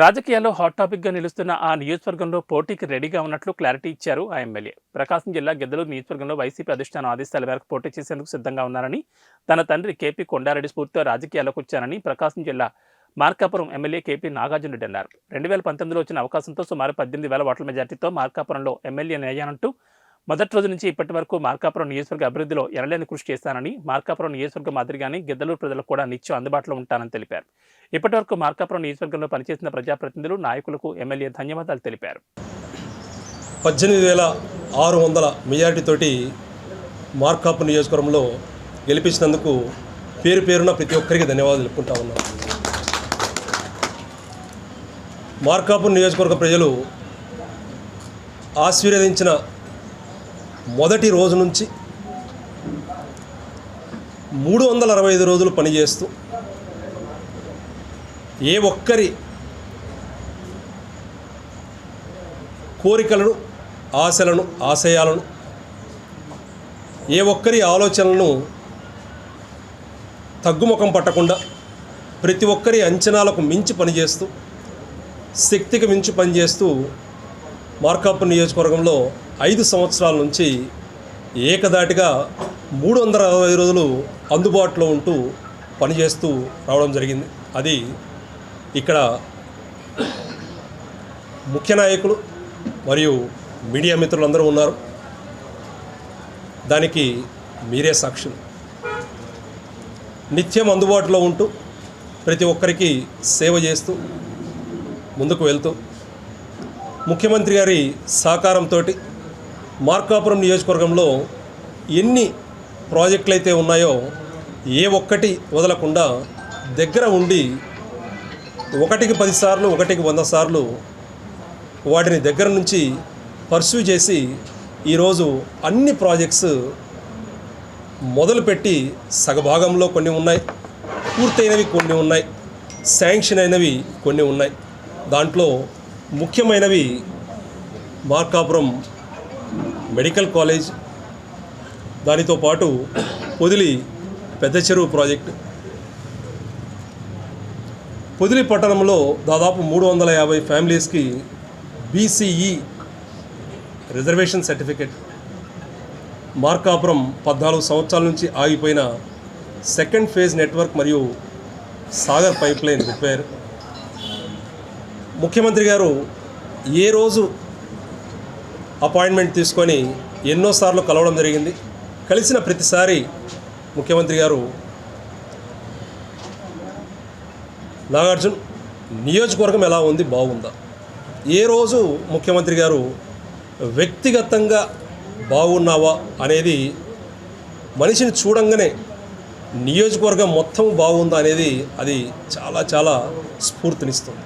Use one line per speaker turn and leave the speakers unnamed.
రాజకీయాల్లో హాట్ టాపిక్గా నిలుస్తున్న ఆ నియోజకవర్గంలో పోటీకి రెడీగా ఉన్నట్లు క్లారిటీ ఇచ్చారు ఆ ఎమ్మెల్యే. ప్రకాశం జిల్లా గిద్దలూరు నియోజకవర్గంలో వైసీపీ అధిష్టానం ఆదేశాల మేరకు పోటీ చేసేందుకు సిద్ధంగా ఉన్నారని, తన తండ్రి కేపీ కొండారెడ్డి స్ఫూర్తితో రాజకీయాల్లోకి వచ్చారని ప్రకాశం జిల్లా మార్కాపురం ఎమ్మెల్యే కేపీ నాగార్జునరెడ్డి అన్నారు. 2019లో వచ్చిన అవకాశంతో సుమారు 18,000 ఓట్ల మెజార్టీతో మార్కాపురంలో ఎమ్మెల్యే అయ్యానంటూ మొదటి రోజు నుంచి ఇప్పటి వరకు మార్కాపురం నియోజకవర్గ అభివృద్ధిలో ఎనలేని కృషి చేస్తానని, మార్కాపురం నియోజకవర్గ మాదిరిగానే గిద్దలూరు ప్రజలకు కూడా నిత్యం అందుబాటులో ఉంటానని తెలిపారు. ఇప్పటి వరకు మార్కాపురం నియోజకవర్గంలో పనిచేసిన ప్రజాప్రతినిధులు, నాయకులకు ఎమ్మెల్యే ధన్యవాదాలు తెలిపారు.
18,600 మెజారిటీతోటి మార్కాపురం నియోజకవర్గంలో గెలిపించినందుకు పేరు పేరున ప్రతి ఒక్కరికి ధన్యవాదాలు తెలుపుకుంటా ఉన్నాను. మార్కాపురం నియోజకవర్గ ప్రజలు ఆశీర్వదించిన మొదటి రోజు నుంచి 365 రోజులు పనిచేస్తూ ఏ ఒక్కరి కోరికలను, ఆశలను, ఆశయాలను, ఏ ఒక్కరి ఆలోచనలను తగ్గుముఖం పట్టకుండా ప్రతి ఒక్కరి అంచనాలకు మించి పనిచేస్తూ, శక్తికి మించి పనిచేస్తూ మార్కాపురం నియోజకవర్గంలో 5 సంవత్సరాల నుంచి ఏకదాటిగా 365 రోజులు అందుబాటులో ఉంటూ పనిచేస్తూ రావడం జరిగింది. అది ఇక్కడ ముఖ్య నాయకులు మరియు మీడియా మిత్రులందరూ ఉన్నారు. దానికి మీరే సాక్షులు. నిత్యం అందుబాటులో ఉంటూ ప్రతి ఒక్కరికి సేవ చేస్తూ ముందుకు వెళ్తూ ముఖ్యమంత్రి గారి సహకారంతో మార్కాపురం నియోజకవర్గంలో ఎన్ని ప్రాజెక్టులు అయితే ఉన్నాయో ఏ ఒక్కటి వదలకుండా దగ్గర ఉండి 1కి 10 సార్లు, 1కి 100 సార్లు వాటిని దగ్గర నుంచి పర్స్యూ చేసి ఈరోజు అన్ని ప్రాజెక్ట్స్ మొదలుపెట్టి సగభాగంలో కొన్ని ఉన్నాయి, పూర్తయినవి కొన్ని ఉన్నాయి, శాంక్షన్ అయినవి కొన్ని ఉన్నాయి. దాంట్లో ముఖ్యమైనవి మార్కాపురం మెడికల్ కాలేజ్, దానితో పాటు పొదిలి పెద్ద చెరువు ప్రాజెక్టు. పొదిలి పట్టణంలో దాదాపు 350 ఫ్యామిలీస్కి BCE రిజర్వేషన్ సర్టిఫికెట్. మార్కాపురం 14 సంవత్సరాల నుంచి ఆగిపోయిన సెకండ్ ఫేజ్ నెట్వర్క్ మరియు సాగర్ పైప్ లైన్ రిపేర్. ముఖ్యమంత్రి గారు ఏ రోజు అపాయింట్మెంట్ తీసుకొని ఎన్నోసార్లు కలవడం జరిగింది. కలిసిన ప్రతిసారి ముఖ్యమంత్రి గారు నాగార్జున్ నియోజకవర్గం ఎలా ఉంది, బాగుందా? ఏ రోజు ముఖ్యమంత్రి గారు వ్యక్తిగతంగా బాగున్నావా అనేది మనిషిని చూడంగానే నియోజకవర్గం మొత్తం బాగుందా అనేది అది చాలా చాలా స్ఫూర్తినిస్తుంది.